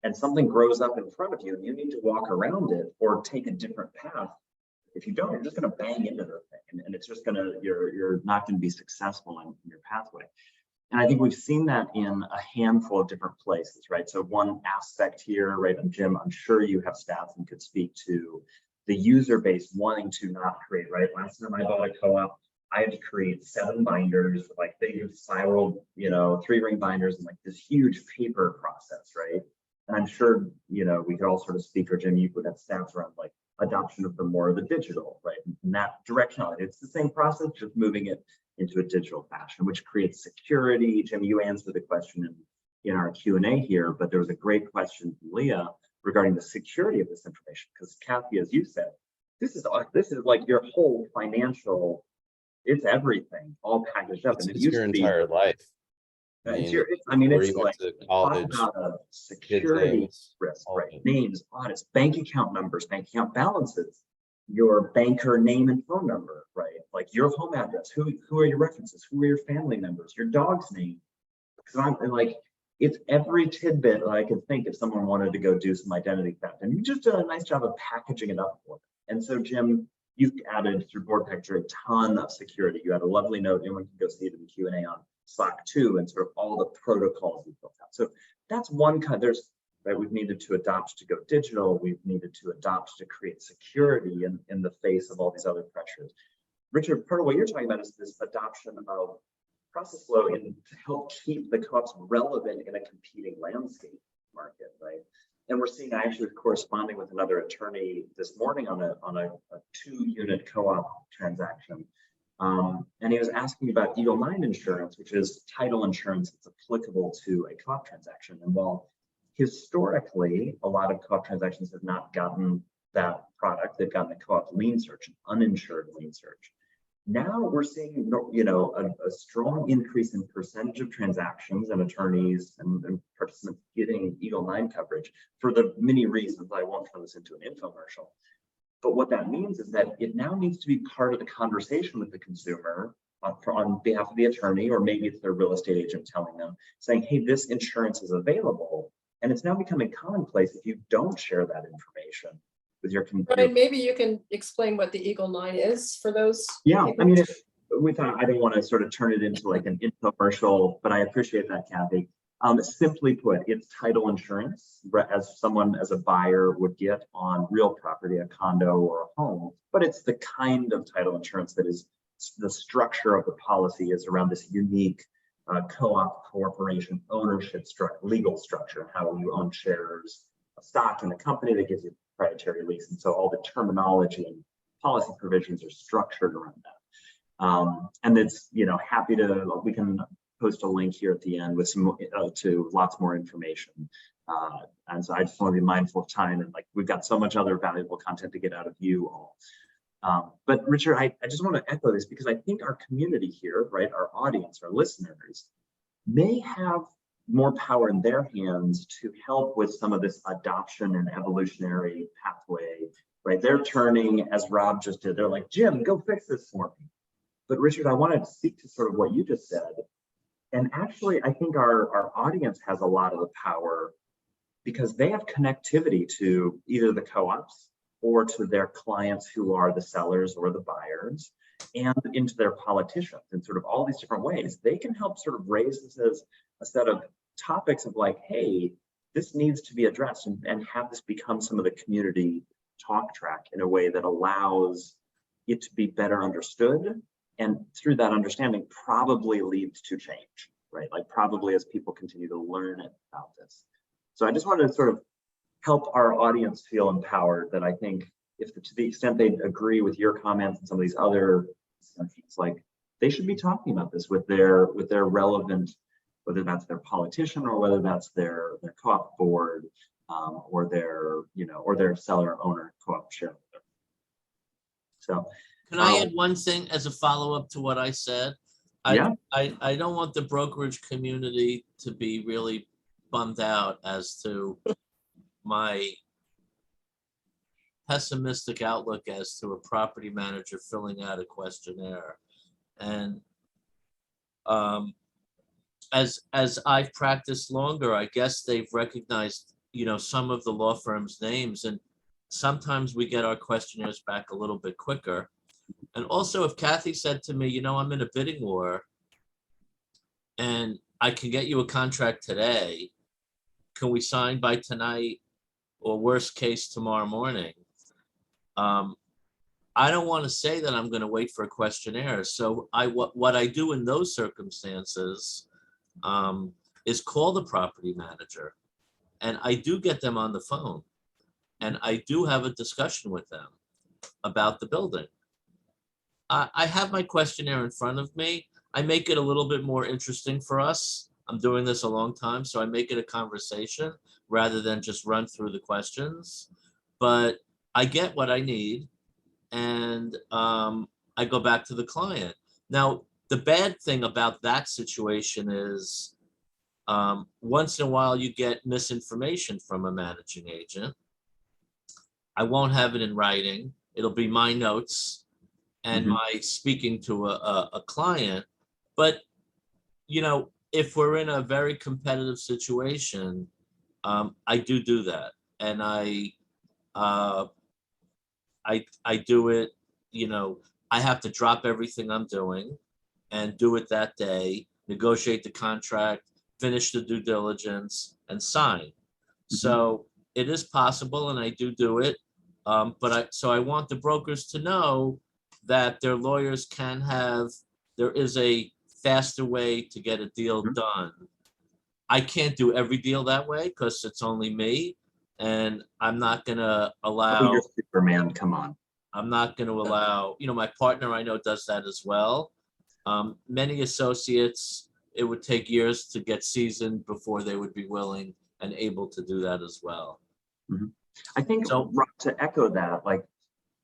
and something grows up in front of you and you need to walk around it or take a different path, if you don't, you're just going to bang into the thing, and it's just going to, you're not going to be successful in your pathway. And I think we've seen that in a handful of different places, right? So one aspect here, right, and Jim, I'm sure you have stats and could speak to the user base wanting to not create, right? Last time I bought a co-op, I had to create 7 binders, like big spiral, 3-ring binders, and like this huge paper process, right? And I'm sure, we could all sort of speak, or Jim, you would have stats around like adoption of the more of the digital, right? And that directionality, it's the same process, just moving it into a digital fashion, which creates security. Jim, you answered the question in our Q&A here, but there was a great question from Leah regarding the security of this information, because Kathy, as you said, this is like your whole financial, it's everything all packaged up. It's, and it it's used your to be entire life. It's like college, talk about a security risk, right? Names, audits, bank account numbers, bank account balances, your banker name and phone number, right? Like your home address, who are your references, who are your family members, your dog's name. Because I'm like, it's every tidbit that I could think if someone wanted to go do some identity theft. And you just did a nice job of packaging it up for them. And so, Jim, you've added through Board Packager a ton of security. You had a lovely note. Anyone can go see it in the Q&A on Slack too, and sort of all the protocols we've built out. So that's one kind. We've needed to adopt to go digital. We've needed to adopt to create security in the face of all these other pressures. Richard, part of what you're talking about is this adoption of process flow to help keep the co-ops relevant in a competing landscape market, right? And we're seeing, I actually was corresponding with another attorney this morning on a 2-unit co-op transaction. And he was asking about Eagle 9 insurance, which is title insurance that's applicable to a co-op transaction. And while historically, a lot of co-op transactions have not gotten that product, they've gotten a co-op lien search, an uninsured lien search. Now we're seeing, you know, a strong increase in percentage of transactions and attorneys and participants getting Eagle 9 coverage for the many reasons. I won't turn this into an infomercial. But what that means is that it now needs to be part of the conversation with the consumer on behalf of the attorney, or maybe it's their real estate agent telling them, saying, hey, this insurance is available. And it's now becoming commonplace if you don't share that information with your Brian, maybe you can explain what the Eagle 9 is for those. Yeah, people? I mean, I don't want to sort of turn it into like an infomercial, but I appreciate that, Kathy. Simply put, it's title insurance as a buyer would get on real property, a condo or a home, but it's the kind of title insurance that is the structure of the policy is around this unique co-op corporation ownership legal structure, how you own shares of stock in the company that gives you proprietary lease. And so all the terminology and policy provisions are structured around that. And it's, you know, we can post a link here at the end with some to lots more information. And so I just want to be mindful of time, and like we've got so much other valuable content to get out of you all. But Richard, I just want to echo this because I think our community here, right, our audience, our listeners, may have more power in their hands to help with some of this adoption and evolutionary pathway, right? They're turning, as Rob just did, they're like, Jim, go fix this for me. But Richard, I wanted to speak to sort of what you just said. And actually, I think our audience has a lot of the power because they have connectivity to either the co-ops or to their clients who are the sellers or the buyers, and into their politicians in sort of all these different ways. They can help sort of raise this as a set of topics of like, hey, this needs to be addressed, and have this become some of the community talk track in a way that allows it to be better understood. And through that understanding probably leads to change, right? Like probably as people continue to learn about this. So I just wanted to sort of help our audience feel empowered that I think to the extent they agree with your comments and some of these other discussions, like they should be talking about this with their relevant, whether that's their politician or whether that's their co-op board or their seller owner co-op shareholder. So can I add one thing as a follow-up to what I said? Yeah. I don't want the brokerage community to be really bummed out as to my pessimistic outlook as to a property manager filling out a questionnaire. And as I've practiced longer, I guess they've recognized, some of the law firms' names, and sometimes we get our questionnaires back a little bit quicker. And also, if Kathy said to me, I'm in a bidding war and I can get you a contract today, can we sign by tonight or worst case tomorrow morning? I don't want to say that I'm going to wait for a questionnaire. So what I do in those circumstances is call the property manager, and I do get them on the phone, and I do have a discussion with them about the building. I have my questionnaire in front of me. I make it a little bit more interesting for us. I'm doing this a long time, so I make it a conversation rather than just run through the questions. But I get what I need, and I go back to the client. Now, the bad thing about that situation is once in a while you get misinformation from a managing agent. I won't have it in writing. It'll be my notes and my speaking to a client. But, if we're in a very competitive situation, I do that. And I do it, I have to drop everything I'm doing and do it that day, negotiate the contract, finish the due diligence, and sign. So it is possible, and I do it. So I want the brokers to know that their lawyers there is a faster way to get a deal done. I can't do every deal that way because it's only me, and I'm not going to allow. Oh, you're Superman, come on. I'm not going to allow, my partner I know does that as well. Many associates, it would take years to get seasoned before they would be willing and able to do that as well. I think, So, Rob, to echo that, like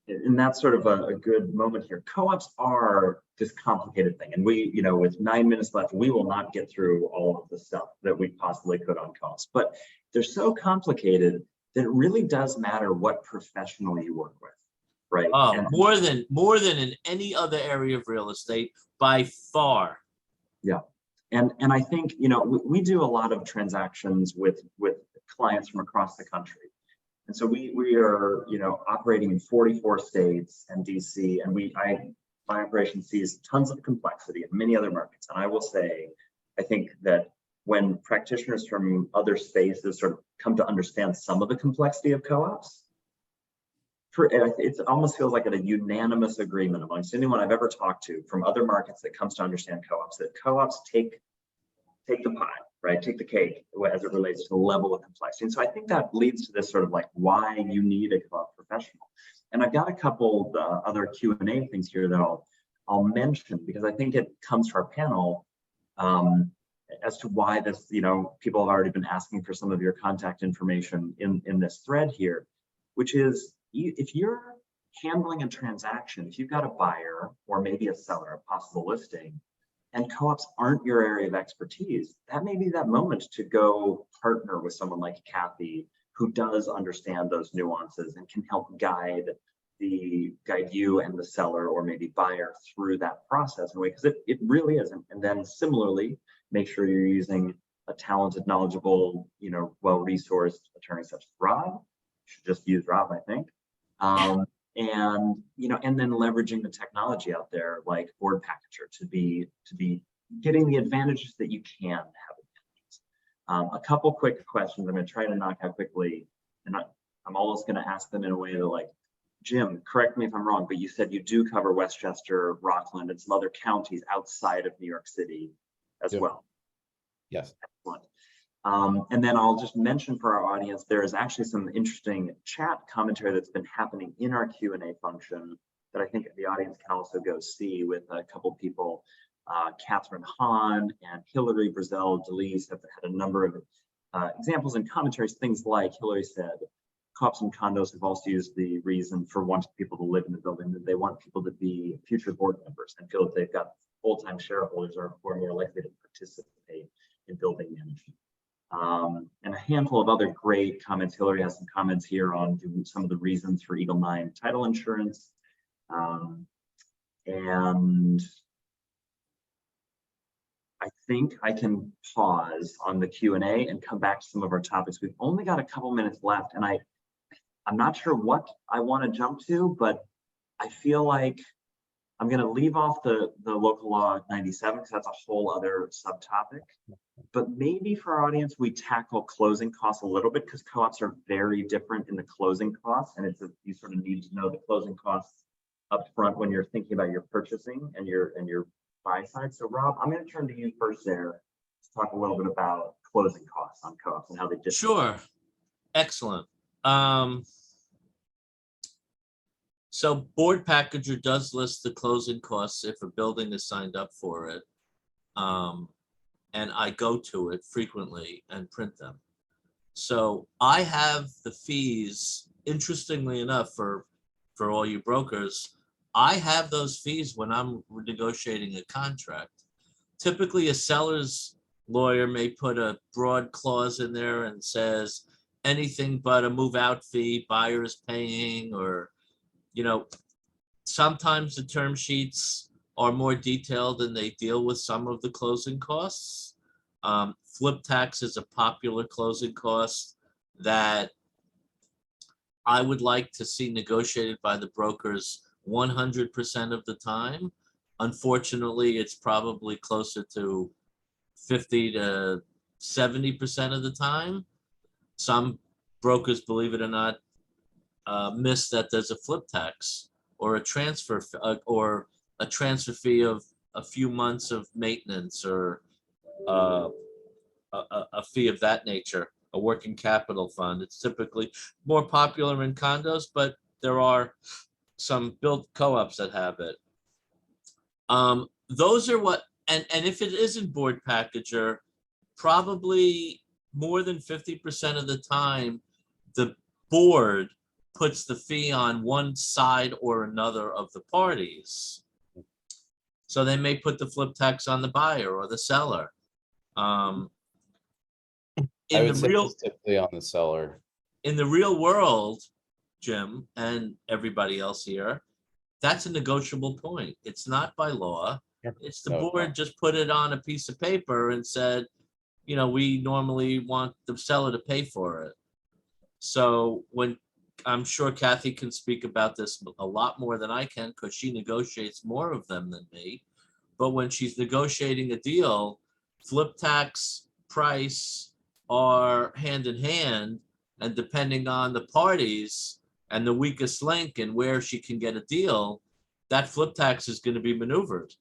and that's sort of a good moment here. Co-ops are this complicated thing. And we, with 9 minutes left, we will not get through all of the stuff that we possibly could on co-ops. But they're so complicated that it really does matter what professional you work with, right? Oh, And more than in any other area of real estate, by far. yeah. And I think, we do a lot of transactions with clients from across the country. And so we are, operating in 44 states and DC, and my operation sees tons of complexity in many other markets. And I will say, I think that when practitioners from other spaces sort of come to understand some of the complexity of co-ops, it almost feels like a unanimous agreement amongst anyone I've ever talked to from other markets that comes to understand co-ops, that co-ops take the pie, right? Take the cake as it relates to the level of complexity. And so I think that leads to this sort of like why you need a co-op professional. And I've got a couple other Q&A things here that I'll mention, because I think it comes to our panel as to why this, people have already been asking for some of your contact information in this thread here, which is if you're handling a transaction, if you've got a buyer or maybe a seller, a possible listing, and co-ops aren't your area of expertise, that may be that moment to go partner with someone like Kathy, who does understand those nuances and can help guide you and the seller or maybe buyer through that process in a way, because it really isn't. And then similarly, make sure you're using a talented, knowledgeable, well-resourced attorney such as Rob. You should just use Rob, I think. And then leveraging the technology out there like Board Packager to be getting the advantages that you can have. A couple quick questions I'm going to try to knock out quickly, and I'm almost going to ask them in a way that, like, Jim, correct me if I'm wrong, but you said you do cover Westchester, Rockland, and some other counties outside of New York City as well. Yes. Excellent. And then I'll just mention for our audience, there is actually some interesting chat commentary that's been happening in our Q&A function that I think the audience can also go see with a couple people. Catherine Hahn and Hillary Brazell DeLise have had a number of examples and commentaries, things like Hillary said, co-ops and condos have also used the reason for wanting people to live in the building that they want people to be future board members and feel that they've got full-time shareholders who are more likely to participate in building management. And a handful of other great comments. Hillary has some comments here on some of the reasons for Eagle 9 title insurance. And I think I can pause on the Q&A and come back to some of our topics. We've only got a couple minutes left, and I'm not sure what I want to jump to, but I feel like I'm going to leave off the local law 97 because that's a whole other subtopic. But maybe for our audience, we tackle closing costs a little bit, because co-ops are very different in the closing costs, and you sort of need to know the closing costs up front when you're thinking about your purchasing and your buy side. So Rob, I'm going to turn to you first there to talk a little bit about closing costs on co-ops and how they differ. Sure. Excellent. So Board Packager does list the closing costs if a building is signed up for it. And I go to it frequently and print them. So I have the fees, interestingly enough, for all you brokers, I have those fees when I'm negotiating a contract. Typically, a seller's lawyer may put a broad clause in there and says anything but a move out fee, buyer is paying, or, sometimes the term sheets are more detailed and they deal with some of the closing costs. Flip tax is a popular closing cost that I would like to see negotiated by the brokers 100% of the time. Unfortunately, it's probably closer to 50 to 70% of the time. Some brokers, believe it or not, miss that there's a flip tax or a transfer fee of a few months of maintenance, or a fee of that nature, a working capital fund. It's typically more popular in condos, but there are some built co-ops that have it. Those are what, and if it isn't Board Packager, probably more than 50% of the time, the board puts the fee on one side or another of the parties. So they may put the flip tax on the buyer or the seller. I In would the say real, it's typically on the seller. in the real world, Jim and everybody else here, that's a negotiable point. It's not by law. It's the No, board just put it on a piece of paper and said, you know, we normally want the seller to pay for it. So when, I'm sure Kathy can speak about this a lot more than I can because she negotiates more of them than me. But when she's negotiating a deal, flip tax, price are hand in hand, and depending on the parties and the weakest link and where she can get a deal, that flip tax is going to be maneuvered.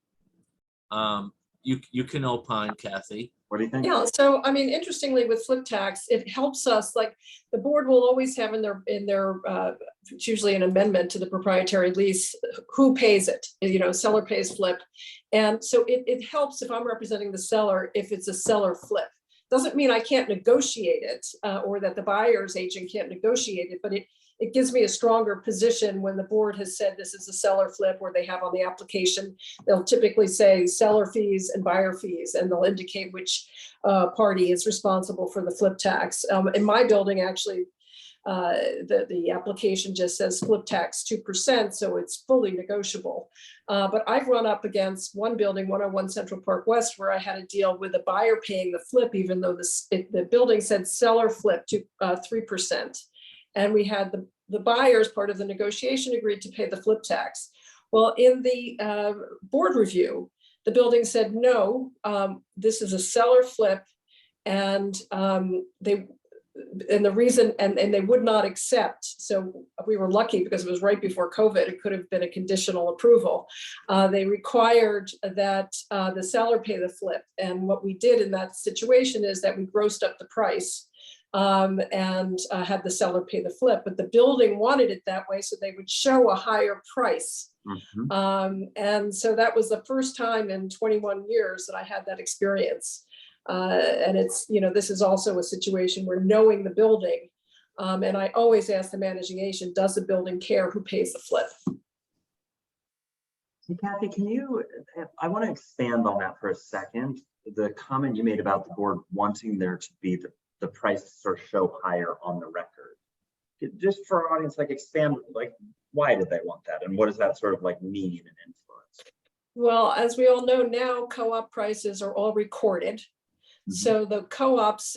You can opine, Kathy. What do you think? Yeah, so I mean, interestingly, with flip tax, it helps us, like the board will always have in their it's usually an amendment to the proprietary lease, who pays it, you know, seller pays flip. And so it helps if I'm representing the seller, if it's a seller flip. Doesn't mean I can't negotiate it or that the buyer's agent can't negotiate it, but it gives me a stronger position when the board has said this is a seller flip, or they have on the application, they'll typically say seller fees and buyer fees, and they'll indicate which party is responsible for the flip tax. In my building, actually, the application just says flip tax 2%, so it's fully negotiable. But I've run up against one building, 101 Central Park West, where I had a deal with a buyer paying the flip, even though the building said seller flip to 3%. And we had the buyers, part of the negotiation, agreed to pay the flip tax. Well, in the board review, the building said, no, this is a seller flip, and the reason, and they would not accept. So we were lucky because it was right before COVID. It could have been a conditional approval. They required that the seller pay the flip. And what we did in that situation is that we grossed up the price and had the seller pay the flip. But the building wanted it that way, so they would show a higher price. Mm-hmm. And so that was the first time in 21 years that I had that experience. And it's, you know, this is also a situation where knowing the building, and I always ask the managing agent, does the building care who pays the flip? Hey, Kathy, I want to expand on that for a second. The comment you made about the board wanting there to be the price sort of show higher on the record. Just for our audience, like expand, like why did they want that? And what does that sort of like mean and influence? Well, as we all know now, co-op prices are all recorded. Mm-hmm. So the co-ops,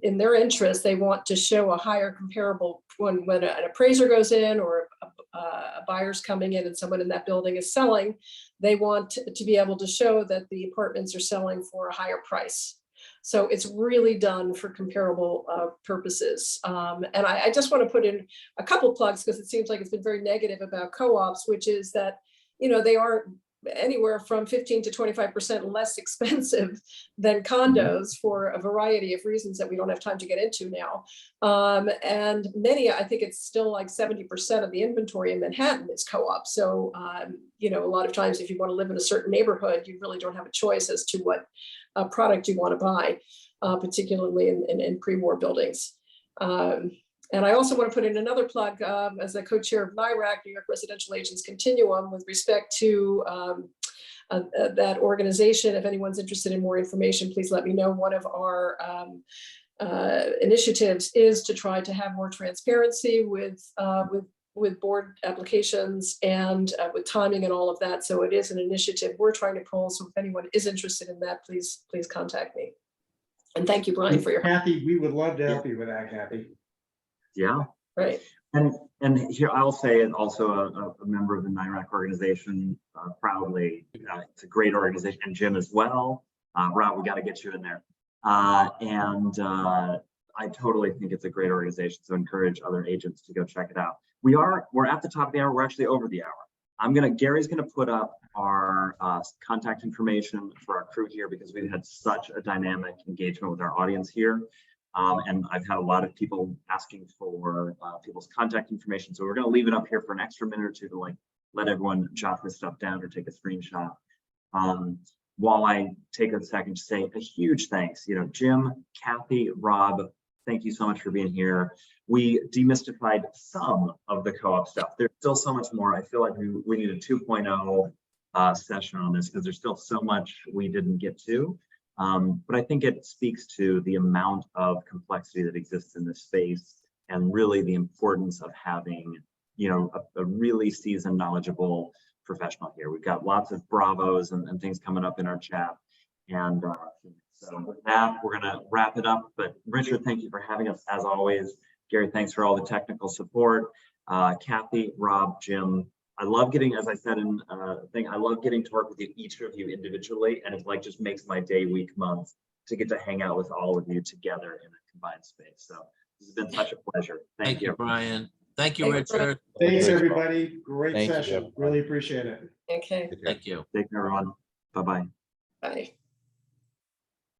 in their interest, they want to show a higher comparable when an appraiser goes in or a buyer's coming in and someone in that building is selling. They want to be able to show that the apartments are selling for a higher price. So it's really done for comparable purposes. And I just want to put in a couple plugs because it seems like it's been very negative about co-ops, which is that, you know, they are anywhere from 15 to 25% less expensive than condos for a variety of reasons that we don't have time to get into now. And many, I think it's still like 70% of the inventory in Manhattan is co-op. So, you know, a lot of times if you want to live in a certain neighborhood, you really don't have a choice as to what product you want to buy, particularly in pre-war buildings. And I also want to put in another plug as a co-chair of NIRAC, New York Residential Agents Continuum, with respect to that organization. If anyone's interested in more information, please let me know. One of our initiatives is to try to have more transparency with board applications and with timing and all of that. So it is an initiative we're trying to pull. So if anyone is interested in that, please contact me. And thank you, Brian, for your Kathy, we would love to help you with that, Kathy. Yeah. right. And here I'll say, and also a member of the NIRAC organization, proudly. It's a great organization, and Jim as well. Rob, we got to get you in there. I totally think it's a great organization. So encourage other agents to go check it out. We're at the top of the hour. We're actually over the hour. Gary's gonna put up our contact information for our crew here because we've had such a dynamic engagement with our audience here. And I've had a lot of people asking for people's contact information. So we're going to leave it up here for an extra minute or two to like let everyone jot this stuff down or take a screenshot. While I take a second to say a huge thanks, you know, Jim, Kathy, Rob, thank you so much for being here. We demystified some of the co-op stuff. There's still so much more. I feel like we need a 2.0 session on this because there's still so much we didn't get to. But I think it speaks to the amount of complexity that exists in this space and really the importance of having, a really seasoned, knowledgeable professional here. We've got lots of bravos and things coming up in our chat. And so with that, we're going to wrap it up. But Richard, thank you for having us as always. Gary, thanks for all the technical support. Kathy, Rob, Jim, I love getting, as I said in the thing, I love getting to work with each of you individually. And it like just makes my day, week, month to get to hang out with all of you together in a combined space. So this has been such a pleasure. Thank you, Brian. Thank you, Thanks, Brian. Richard. Thanks, everybody. Great Thank you, session. everyone. Really appreciate it. Okay, Thank you. Take care, everyone. Bye-bye. bye.